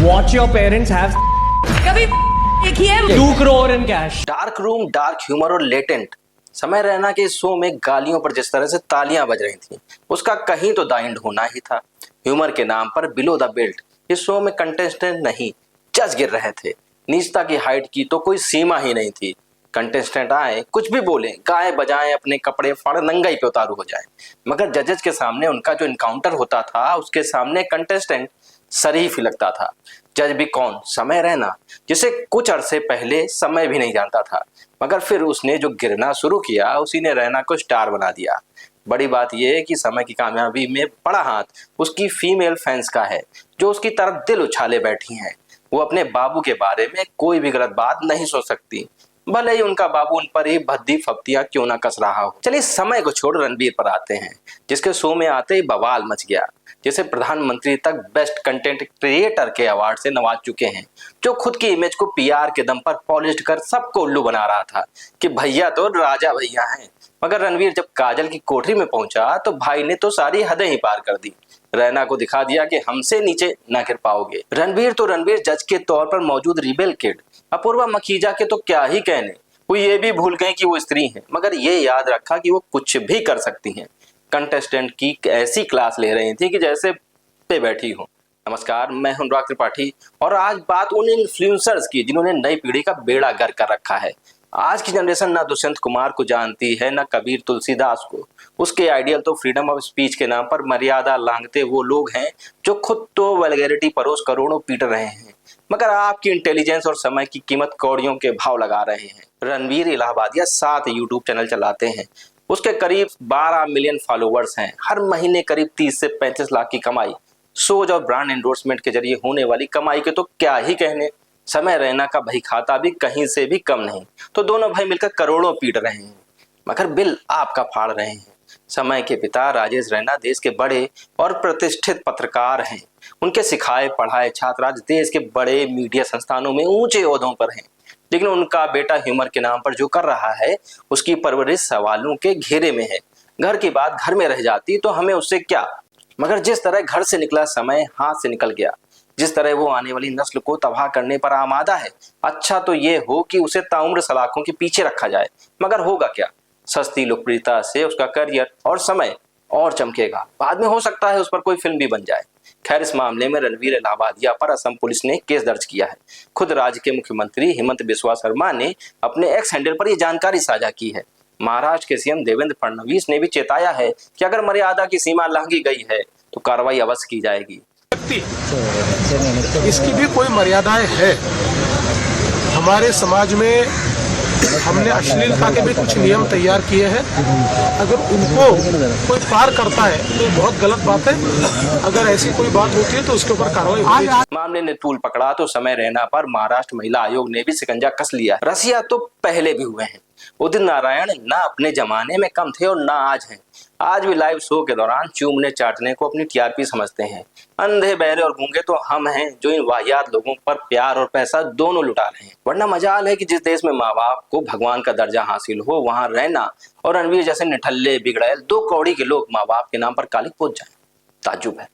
Watch your parents have कभी देखी है 2 crore in cash. Dark room, dark humour और लेटेंट समय रैना के शो में गालियों पर जिस तरह से तालियां बज रही थी, उसका कहीं तो द एंड होना ही था। ह्यूमर के नाम पर बिलो द बेल्ट इस शो में कंटेस्टेंट नहीं जज गिर रहे थे। नीचता की हाइट की तो कोई सीमा ही नहीं थी। कंटेस्टेंट आए, कुछ भी बोले, गाए बजाएं, अपने कपड़े फाड़ नंगाई पे उतारू हो जाए, मगर जजेस के सामने उनका जो इनकाउंटर होता था, उसके सामने कंटेस्टेंट शरीफ ही लगता था। जज भी कौन? समय रैना, जिसे कुछ अरसे पहले समय भी नहीं जानता था, मगर फिर उसने जो गिरना शुरू किया, उसी ने रैना को स्टार बना दिया। बड़ी बात यह है कि समय की कामयाबी में बड़ा हाथ उसकी फीमेल फैंस का है, जो उसकी तरफ दिल उछाले बैठी हैं। वो अपने बाबू के बारे में कोई भी गलत बात नहीं सोच सकती, भले ही उनका बाबू उन पर ही भद्दी फप्तियां क्यों ना कस रहा हो। चलिए समय को छोड़ रणबीर पर आते हैं, जिसके शो में आते ही बवाल मच गया, जिसे प्रधानमंत्री तक बेस्ट कंटेंट क्रिएटर के अवार्ड से नवाज चुके हैं, जो खुद की इमेज को पीआर के दम पर पॉलिश कर सबको उल्लू बना रहा था कि भैया तो राजा भैया हैं। मगर रणवीर जब काजल की कोठरी में पहुंचा तो भाई ने तो सारी हदें ही पार कर दी। रैना को दिखा दिया कि हमसे नीचे ना गिर पाओगे। रणवीर तो रणवीर जज के तौर पर मौजूद रिबेल किड अपूर्वा मखीजा के तो क्या ही कहने, वो ये भी भूल गए कि वो स्त्री हैं, मगर ये याद रखा कि वो कुछ भी कर सकती हैं। कंटेस्टेंट की ऐसी क्लास ले रही थी कि जैसे पे बैठी हो। नमस्कार, मैं हूं अनुराग त्रिपाठी और आज बात उन इन्फ्लुएंसर्स की जिन्होंने नई पीढ़ी का बेड़ा गर्क कर रखा है। आज की जनरेशन ना दुष्यंत कुमार को जानती है, ना कबीर तुलसीदास को। उसके आइडियल तो फ्रीडम ऑफ स्पीच के नाम पर मर्यादा लांघते वो लोग हैं जो खुद तो वल्गैरिटी परोस करोड़ों पीट रहे हैं, मगर आपकी इंटेलिजेंस और समय की कीमत कौड़ियों के भाव लगा रहे हैं। रणवीर इलाहाबादिया 7 यूट्यूब चैनल चलाते हैं, उसके करीब 12 मिलियन फॉलोवर्स हैं, हर महीने करीब 30 से 35 लाख की कमाई, शोज और ब्रांड एंडोर्समेंट के जरिए होने वाली कमाई के तो क्या ही कहने। समय रैना का भाई खाता भी कहीं से भी कम नहीं, तो दोनों भाई मिलकर करोड़ों पीट रहे हैं, मगर बिल आपका फाड़ रहे हैं। समय के पिता राजेश रैना देश के बड़े और प्रतिष्ठित पत्रकार हैं। उनके सिखाए पढ़ाए छात्र आज देश के बड़े मीडिया संस्थानों में ऊंचे ओहदों पर हैं, लेकिन उनका बेटा ह्यूमर के नाम पर जो कर रहा है, उसकी परवरिश सवालों के घेरे में है। घर की बात घर में रह जाती तो हमें उससे क्या, मगर जिस तरह घर से निकला समय हाथ से निकल गया, जिस तरह वो आने वाली नस्ल को तबाह करने पर आमादा है, अच्छा तो ये हो कि उसे ताउम्र सलाखों के पीछे रखा जाए, मगर होगा क्या? सस्ती लोकप्रियता से उसका करियर और समय और चमकेगा, बाद में हो सकता है उस पर कोई फिल्म भी बन जाए। खैर, इस मामले में रणवीर इलाहाबादिया पर असम पुलिस ने केस दर्ज किया है। खुद राज्य के मुख्यमंत्री हेमंत बिस्वा शर्मा ने अपने एक्स हैंडल पर यह जानकारी साझा की है। महाराष्ट्र के सीएम देवेंद्र फडणवीस ने भी चेताया है कि अगर मर्यादा की सीमा लांघी गई है तो कार्रवाई अवश्य की जाएगी। इसकी भी कोई मर्यादाएं है। हमारे समाज में हमने अश्लीलता के भी कुछ नियम तैयार किए हैं। अगर उनको कोई पार करता है तो बहुत गलत बात है। अगर ऐसी कोई बात होती है तो उसके ऊपर कार्रवाई होगी। मामले ने तूल पकड़ा तो समय रैना पर महाराष्ट्र महिला आयोग ने भी शिकंजा कस लिया। रसिया तो पहले भी हुए हैं। उदित नारायण ना अपने जमाने में कम थे और ना आज हैं। आज भी लाइव शो के दौरान चूमने चाटने को अपनी टीआरपी समझते हैं। अंधे बहरे और गूंगे तो हम हैं जो इन वाहियात लोगों पर प्यार और पैसा दोनों लुटा रहे हैं। वरना मजाल है कि जिस देश में माँ बाप को भगवान का दर्जा हासिल हो, वहां रैना और रणवीर जैसे निठल्ले बिगड़ैल 2 कौड़ी के लोग माँ बाप के नाम पर काली पोत जाएं। ताज्जुब है।